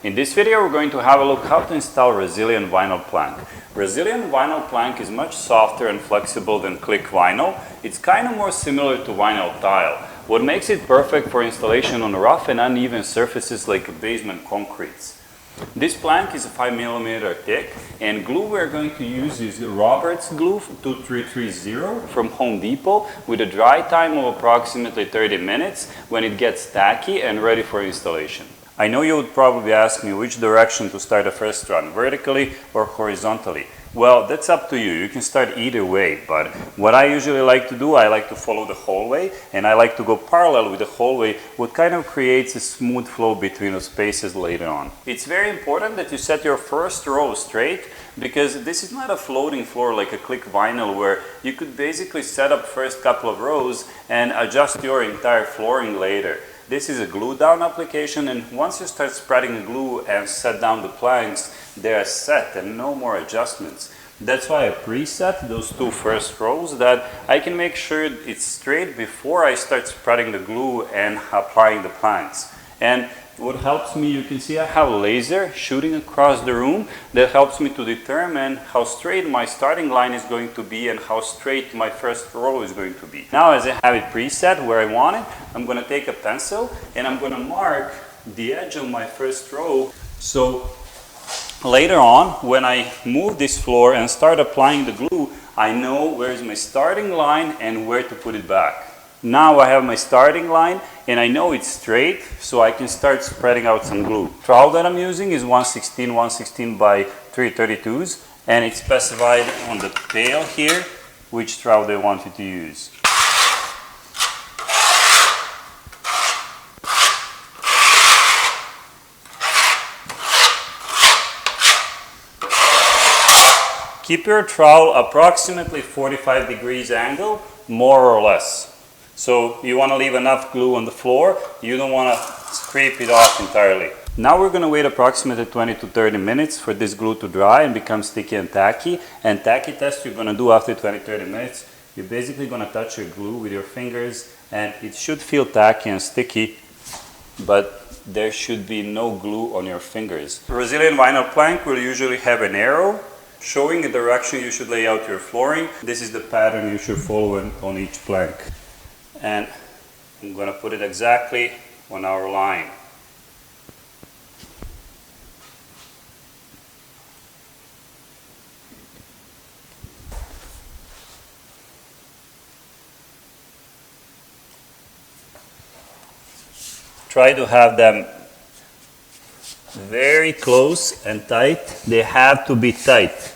In this video we're going to have a look how to install resilient vinyl plank. Resilient vinyl plank is much softer and flexible than click vinyl. It's kind of more similar to vinyl tile. What makes it perfect for installation on rough and uneven surfaces like basement concretes. This plank is 5mm thick, and glue we're going to use is Robert's glue 2330 from Home Depot with a dry time of approximately 30 minutes when it gets tacky and ready for installation. I know you would probably ask me which direction to start a first run, vertically or horizontally. Well, that's up to you. You can start either way, but what I usually like to do, I like to follow the hallway, and I like to go parallel with the hallway, what kind of creates a smooth flow between the spaces later on. It's very important that you set your first row straight, because this is not a floating floor like a click vinyl where you could basically set up first couple of rows and adjust your entire flooring later. This is a glue down application, and once you start spreading glue and set down the planks, they are set and no more adjustments. That's why I preset those two first rows that I can make sure it's straight before I start spreading the glue and applying the planks. And what helps me, you can see I have a laser shooting across the room that helps me to determine how straight my starting line is going to be and how straight my first row is going to be. Now, as I have it preset where I want it, I'm going to take a pencil and I'm going to mark the edge of my first row. So later on, when I move this floor and start applying the glue, I know where is my starting line and where to put it back. Now I have my starting line and I know it's straight, so I can start spreading out some glue. Trowel that I'm using is 116 by 332s, and it's specified on the tail here which trowel they want you to use. Keep your trowel approximately 45 degrees angle, more or less. So you want to leave enough glue on the floor, you don't want to scrape it off entirely. Now we're going to wait approximately 20 to 30 minutes for this glue to dry and become sticky and tacky. And tacky test you're going to do after 20-30 minutes. You're basically going to touch your glue with your fingers and it should feel tacky and sticky, but there should be no glue on your fingers. Resilient vinyl plank will usually have an arrow showing the direction you should lay out your flooring. This is the pattern you should follow on each plank. And I'm going to put it exactly on our line. Try to have them very close and tight. They have to be tight.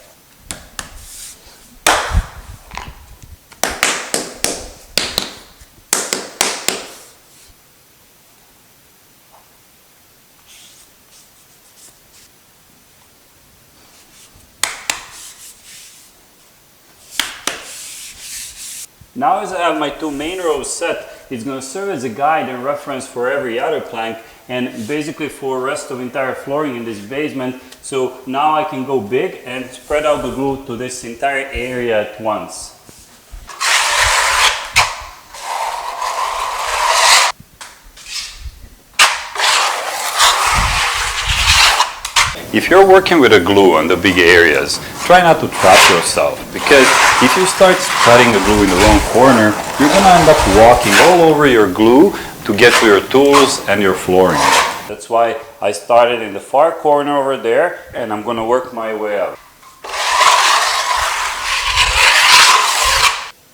Now as I have my two main rows set, it's going to serve as a guide and reference for every other plank and basically for the rest of the entire flooring in this basement. So now I can go big and spread out the glue to this entire area at once. If you're working with a glue on the big areas, try not to trap yourself, because if you start spreading the glue in the wrong corner, you're going to end up walking all over your glue to get to your tools and your flooring. That's why I started in the far corner over there and I'm going to work my way up.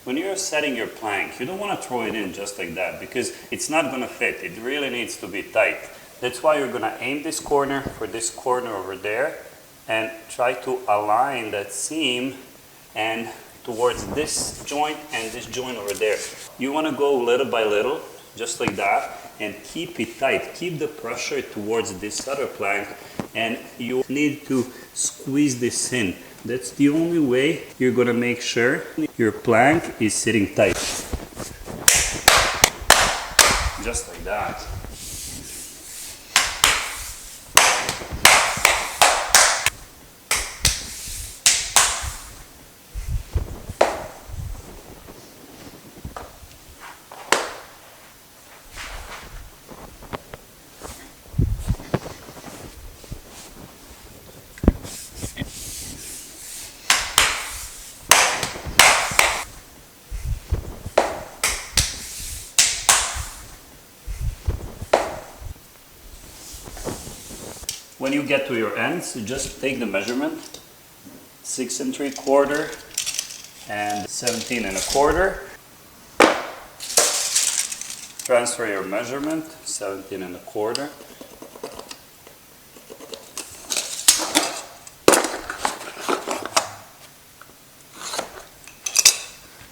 When you're setting your plank, you don't want to throw it in just like that because it's not going to fit. It really needs to be tight. That's why you're going to aim this corner for this corner over there and try to align that seam and towards this joint and this joint over there. You want to go little by little, just like that, and keep it tight. Keep the pressure towards this other plank, and you need to squeeze this in. That's the only way you're going to make sure your plank is sitting tight. Just like that. When you get to your ends, you just take the measurement, 6 3/4 and 17 1/4. Transfer your measurement, 17 1/4.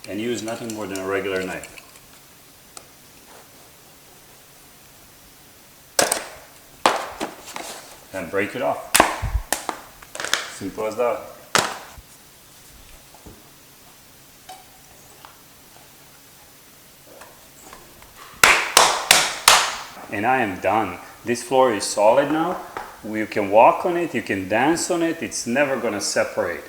And use nothing more than a regular knife. And break it off. Simple as that. And I am done. This floor is solid now. You can walk on it, you can dance on it, it's never gonna separate.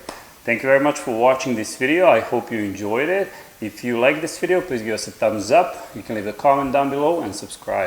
Thank you very much for watching this video. I hope you enjoyed it. If you like this video, please give us a thumbs up. You can leave a comment down below and subscribe.